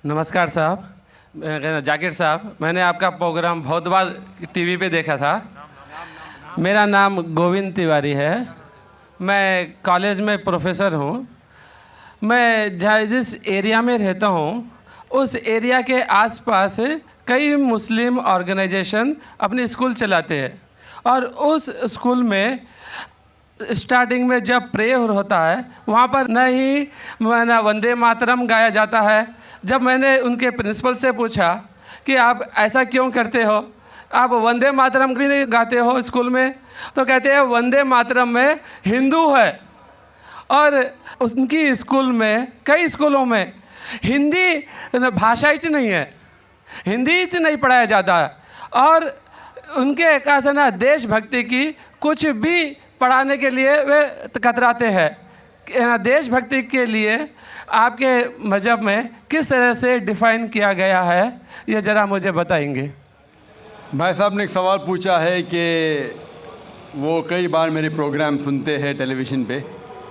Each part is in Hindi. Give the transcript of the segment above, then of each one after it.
नमस्कार साहब, जाकिर साहब, मैंने आपका प्रोग्राम बहुत बार टीवी पे देखा था। मेरा नाम गोविंद तिवारी है। मैं कॉलेज में प्रोफेसर हूँ। मैं जिस एरिया में रहता हूँ उस एरिया के आसपास कई मुस्लिम ऑर्गेनाइजेशन अपनी स्कूल चलाते हैं और उस स्कूल में स्टार्टिंग में जब प्रेयर होता है वहाँ पर न ही वंदे मातरम गाया जाता है। जब मैंने उनके प्रिंसिपल से पूछा कि आप ऐसा क्यों करते हो, आप वंदे मातरम क्यों नहीं गाते हो स्कूल में, तो कहते हैं वंदे मातरम में हिंदू है। और उनकी स्कूल में, कई स्कूलों में हिंदी भाषा ही नहीं है, हिंदी ही नहीं पढ़ाया जाता। और उनके कहा ना देशभक्ति की कुछ भी पढ़ाने के लिए वे कतराते हैं। देशभक्ति के लिए आपके मज़हब में किस तरह से डिफ़ाइन किया गया है, ये ज़रा मुझे बताएंगे। भाई साहब ने एक सवाल पूछा है कि वो कई बार मेरे प्रोग्राम सुनते हैं टेलीविज़न पे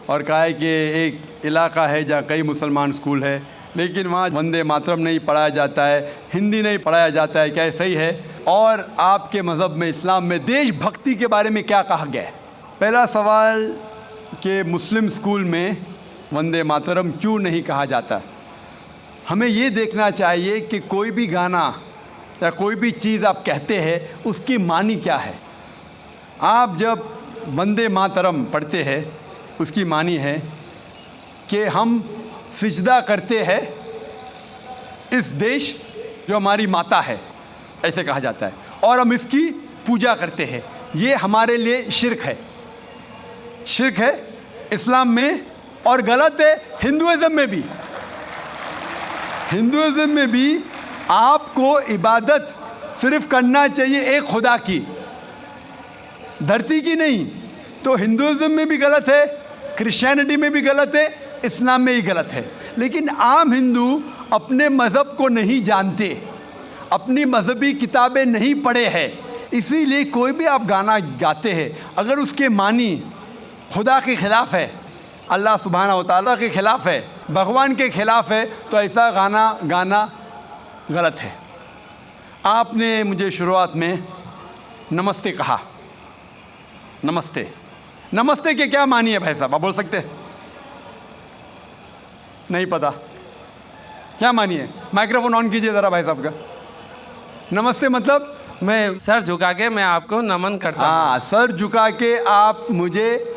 और कहा है कि एक इलाका है जहाँ कई मुसलमान स्कूल है लेकिन वहाँ वंदे मातरम नहीं पढ़ाया जाता है, हिंदी नहीं पढ़ाया जाता है, क्या ये सही है? और आपके मज़हब में, इस्लाम में देशभक्ति के बारे में क्या कहा गया है? पहला सवाल कि मुस्लिम स्कूल में वंदे मातरम क्यों नहीं कहा जाता। हमें ये देखना चाहिए कि कोई भी गाना या कोई भी चीज़ आप कहते हैं उसकी मानी क्या है। आप जब वंदे मातरम पढ़ते हैं उसकी मानी है कि हम सिजदा करते हैं इस देश जो हमारी माता है, ऐसे कहा जाता है, और हम इसकी पूजा करते हैं। ये हमारे लिए शिर्क है, शिर्क है इस्लाम में और गलत है हिंदुइज़्म में भी। हिंदुइज़्म में भी आपको इबादत सिर्फ करना चाहिए एक खुदा की, धरती की नहीं। तो हिंदुइज़्म में भी गलत है, क्रिश्चियनिटी में भी गलत है, इस्लाम में ही गलत है। लेकिन आम हिंदू अपने मज़हब को नहीं जानते, अपनी मजहबी किताबें नहीं पढ़े हैं, इसीलिए कोई भी आप गाना गाते हैं अगर उसके मानी खुदा के ख़िलाफ़ है, अल्लाह सुब्हाना व तआला के ख़िलाफ़ है, भगवान के ख़िलाफ़ है, तो ऐसा गाना गाना गलत है। आपने मुझे शुरुआत में नमस्ते कहा। नमस्ते, नमस्ते के क्या मानी है भाई साहब, आप बोल सकते हैं? नहीं पता क्या मानी है? माइक्रोफोन ऑन कीजिए ज़रा भाई साहब का। नमस्ते मतलब मैं सर झुका के मैं आपको नमन करता हूँ। हाँ, सर झुका के आप मुझे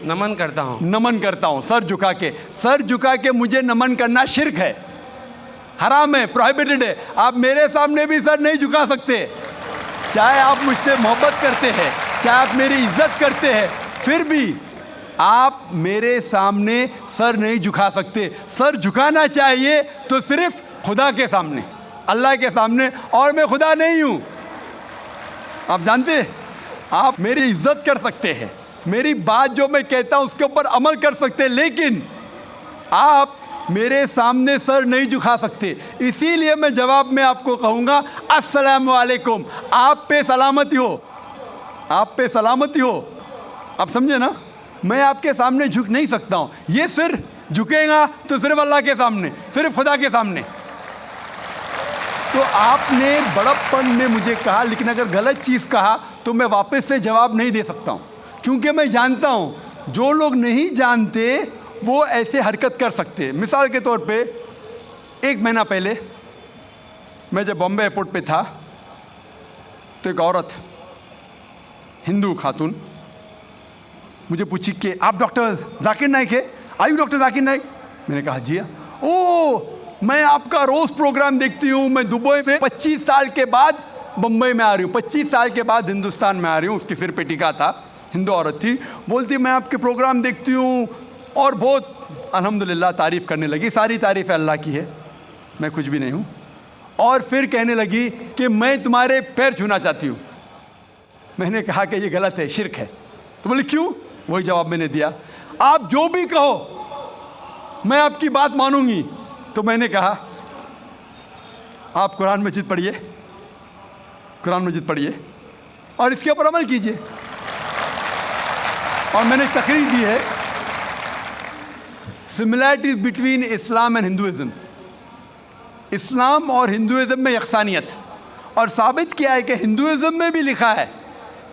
नमन करता हूँ। नमन करता हूँ, सर झुका के। सर झुका के मुझे नमन करना शिर्क है, हराम है, प्रोहिबिटेड है। आप मेरे सामने भी सर नहीं झुका सकते, चाहे आप मुझसे मोहब्बत करते हैं, चाहे आप मेरी इज्जत करते हैं, फिर भी आप मेरे सामने सर नहीं झुका सकते। सर झुकाना चाहिए तो सिर्फ खुदा के सामने, अल्लाह के सामने, और मैं खुदा नहीं हूँ। आप जानते हैं, आप मेरी इज्जत कर सकते हैं, मेरी बात जो मैं कहता हूँ उसके ऊपर अमल कर सकते हैं, लेकिन आप मेरे सामने सर नहीं झुका सकते। इसीलिए मैं जवाब में आपको कहूँगा अस्सलाम वालेकुम, आप पे सलामती हो, आप पे सलामती हो। आप समझे ना? मैं आपके सामने झुक नहीं सकता हूँ। ये सिर झुकेगा तो सिर्फ अल्लाह के सामने, सिर्फ खुदा के सामने। तो आपने बड़प्पन में मुझे कहा, लेकिन अगर गलत चीज़ कहा तो मैं वापस से जवाब नहीं दे सकता हूँ, क्योंकि मैं जानता हूँ जो लोग नहीं जानते वो ऐसे हरकत कर सकते हैं। मिसाल के तौर पे 1 महीना पहले मैं जब बॉम्बे एयरपोर्ट पे था तो एक औरत, हिंदू खातून, मुझे पूछी कि आप डॉक्टर जाकिर नाइक है? आयु डॉक्टर जाकिर नाइक? मैंने कहा जी हाँ। ओ, मैं आपका रोज़ प्रोग्राम देखती हूँ, मैं दुबई से 25 साल के बाद बम्बई में आ रही हूँ, 25 साल के बाद हिंदुस्तान में आ रही हूँ। उसके सिर पे टीका था, हिंदू औरत थी, बोलती मैं आपके प्रोग्राम देखती हूँ और बहुत अल्हम्दुलिल्लाह तारीफ़ करने लगी। सारी तारीफ़ अल्लाह की है, मैं कुछ भी नहीं हूँ। और फिर कहने लगी कि मैं तुम्हारे पैर छूना चाहती हूँ। मैंने कहा कि ये गलत है, शिर्क है। तो बोले क्यों? वही जवाब मैंने दिया, आप जो भी कहो मैं आपकी बात मानूंगी। तो मैंने कहा आप कुरान मजीद पढ़िए, कुरान मजीद पढ़िए और इसके ऊपर अमल कीजिए। और मैंने तकरीर दी है similarities between Islam and Hinduism. Islam और हिंदुइज़्म में यकसानियत, और साबित किया है कि हिंदुइज़्म में भी लिखा है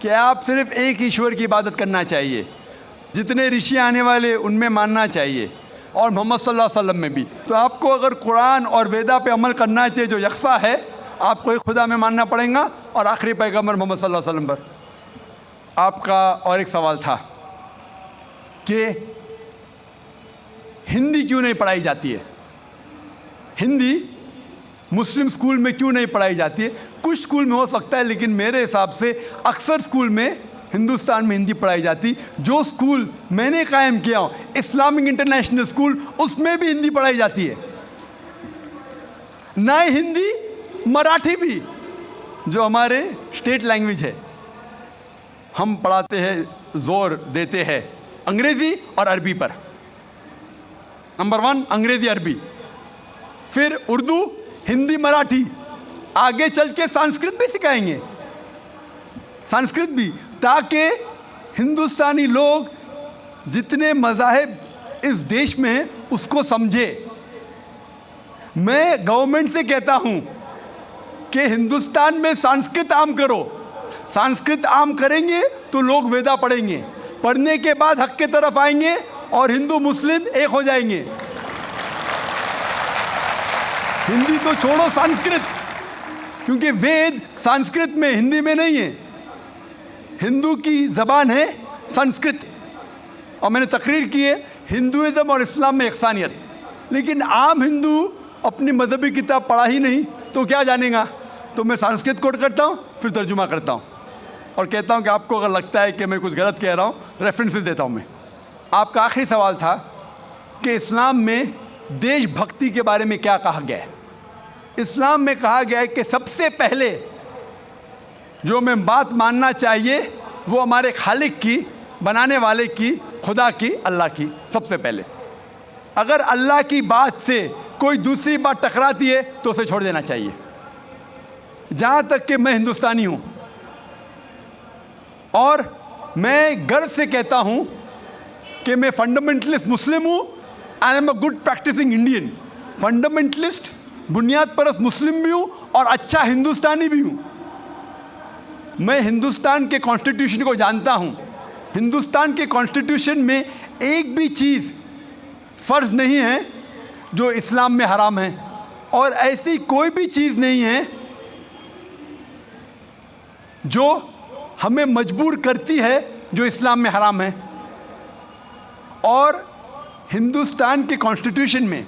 कि आप सिर्फ एक ईश्वर की इबादत करना चाहिए, जितने ऋषि आने वाले उनमें मानना चाहिए, और मोहम्मद सल्लल्लाहु अलैहि वसल्लम में भी। तो आपको अगर कुरान और वेदा पे अमल करना चाहिए जो यकसा है, आपको एक खुदा में मानना पड़ेगा और आखिरी पैगंबर मोहम्मद सल्लल्लाहु अलैहि वसल्लम पर। आपका और एक सवाल था कि हिंदी क्यों नहीं पढ़ाई जाती है, हिंदी मुस्लिम स्कूल में क्यों नहीं पढ़ाई जाती है। कुछ स्कूल में हो सकता है, लेकिन मेरे हिसाब से अक्सर स्कूल में हिंदुस्तान में हिंदी पढ़ाई जाती। जो स्कूल मैंने कायम किया हूँ, इस्लामिक इंटरनेशनल स्कूल, उसमें भी हिंदी पढ़ाई जाती है। ना हिंदी, मराठी भी, जो हमारे स्टेट लैंग्वेज है, हम पढ़ाते हैं, जोर देते हैं अंग्रेज़ी और अरबी पर। नंबर 1 अंग्रेज़ी अरबी, फिर उर्दू, हिंदी, मराठी, आगे चल के संस्कृत भी सिखाएंगे, संस्कृत भी, ताकि हिंदुस्तानी लोग जितने मज़ाहिब इस देश में हैं उसको समझे। मैं गवर्नमेंट से कहता हूं कि हिंदुस्तान में संस्कृत आम करो। संस्कृत आम करेंगे तो लोग वेदा पढ़ेंगे, पढ़ने के बाद हक के तरफ आएंगे और हिंदू मुस्लिम एक हो जाएंगे। हिंदी तो छोड़ो, संस्कृत, क्योंकि वेद संस्कृत में, हिंदी में नहीं है। हिंदू की ज़बान है संस्कृत, और मैंने तकरीर की है हिंदुइज़्म और इस्लाम में यकसानियत। लेकिन आम हिंदू अपनी मजहबी किताब पढ़ा ही नहीं तो क्या जानेगा। तो मैं संस्कृत कोट करता हूँ, फिर तर्जुमा करता हूँ और कहता हूँ कि आपको अगर लगता है कि मैं कुछ गलत कह रहा हूँ, रेफरेंसेस देता हूँ मैं। आपका आखिरी सवाल था कि इस्लाम में देशभक्ति के बारे में क्या कहा गया है। इस्लाम में कहा गया है कि सबसे पहले जो हमें बात मानना चाहिए वो हमारे खालिक की, बनाने वाले की, खुदा की, अल्लाह की, सबसे पहले। अगर अल्लाह की बात से कोई दूसरी बात टकराती है तो उसे छोड़ देना चाहिए। जहाँ तक कि मैं हिंदुस्तानी हूँ और मैं गर्व से कहता हूँ कि मैं फंडामेंटलिस्ट मुस्लिम हूँ, I am a good practising Indian. Fundamentalist, बुनियाद परस्त मुस्लिम भी हूँ और अच्छा हिंदुस्तानी भी हूँ। मैं हिंदुस्तान के कॉन्स्टिट्यूशन को जानता हूँ। हिंदुस्तान के कॉन्स्टिट्यूशन में एक भी चीज़ फ़र्ज़ नहीं है जो इस्लाम में हराम है, और ऐसी कोई भी चीज़ नहीं है जो हमें मजबूर करती है जो इस्लाम में हराम है। और हिंदुस्तान के कॉन्स्टिट्यूशन में,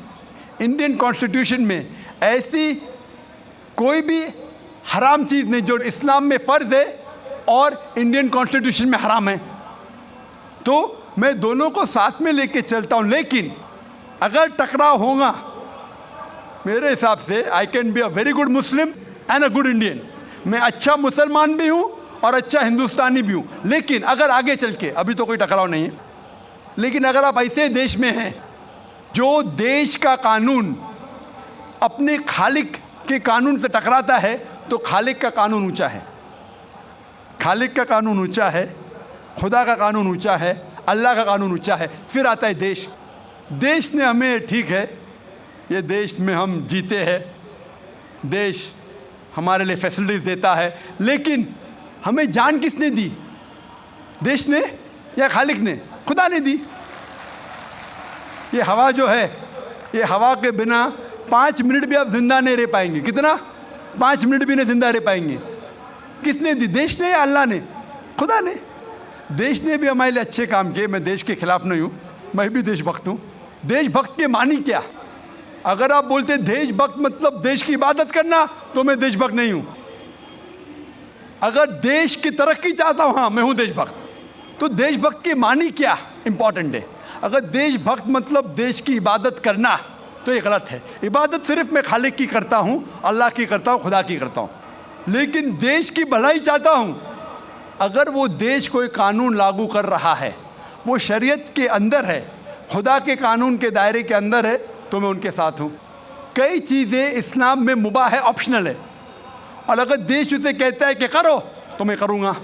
इंडियन कॉन्स्टिट्यूशन में ऐसी कोई भी हराम चीज़ नहीं जो इस्लाम में फ़र्ज़ है और इंडियन कॉन्स्टिट्यूशन में हराम है। तो मैं दोनों को साथ में लेके चलता हूँ। लेकिन अगर टकराव होगा, मेरे हिसाब से I can be a very good Muslim and a good Indian. मैं अच्छा मुसलमान भी हूँ और अच्छा हिंदुस्तानी भी हूँ। लेकिन अगर आगे चल के, अभी तो कोई टकराव नहीं है, लेकिन अगर आप ऐसे देश में हैं जो देश का कानून अपने खालिक के कानून से टकराता है, तो खालिक का कानून ऊंचा है, खालिक का कानून ऊंचा है, खुदा का कानून ऊंचा है, अल्लाह का कानून ऊंचा है। फिर आता है देश। देश ने हमें, ठीक है, ये देश में हम जीते हैं, देश हमारे लिए फैसिलिटीज़ देता है, लेकिन हमें जान किसने दी? देश ने या खालिक ने? खुदा ने दी। ये हवा जो है, ये हवा के बिना 5 मिनट भी आप जिंदा नहीं रह पाएंगे। कितना? 5 मिनट भी नहीं जिंदा रह पाएंगे। किसने दी? देश ने या अल्लाह ने? खुदा ने। देश ने भी हमारे लिए अच्छे काम किए। मैं देश के खिलाफ नहीं हूँ, मैं भी देशभक्त हूँ। देशभक्त के मानी क्या? अगर आप बोलते देशभक्त मतलब देश की इबादत करना, तो मैं देशभक्त नहीं हूँ। अगर देश की तरक्की चाहता हूँ, हाँ मैं हूँ देशभक्त। तो देशभक्त के मानी क्या इंपॉर्टेंट है। अगर देशभक्त मतलब देश की इबादत करना, तो ये गलत है। इबादत सिर्फ मैं खालिक की करता हूँ, अल्लाह की करता हूँ, खुदा की करता हूँ। लेकिन देश की भलाई चाहता हूँ। अगर वो देश कोई कानून लागू कर रहा है, वो शरीयत के अंदर है, खुदा के कानून के दायरे के अंदर है, तो मैं उनके साथ हूँ। कई चीज़ें इस्लाम में मुबाह है, ऑप्शनल है, और अगर देश उसे कहता है कि करो, तो मैं करूँगा।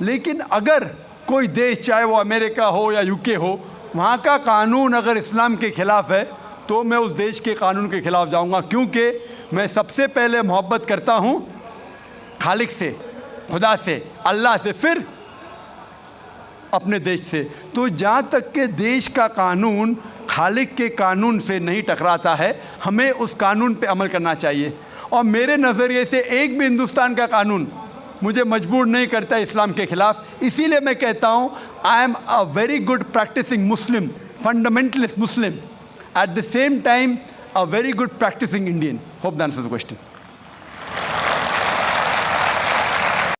लेकिन अगर कोई देश, चाहे वो अमेरिका हो या यूके हो, वहाँ का कानून अगर इस्लाम के ख़िलाफ़ है, तो मैं उस देश के कानून के खिलाफ जाऊंगा, क्योंकि मैं सबसे पहले मोहब्बत करता हूं खालिक से, खुदा से, अल्लाह से, फिर अपने देश से। तो जहाँ तक के देश का कानून खालिक के कानून से नहीं टकराता है, हमें उस कानून पे अमल करना चाहिए। और मेरे नज़रिए से एक भी हिंदुस्तान का कानून मुझे मजबूर नहीं करता इस्लाम के खिलाफ। इसीलिए मैं कहता हूँ I am a very good practising Muslim, fundamentalist Muslim, at the same time a very good practising Indian. Hope that answers the question.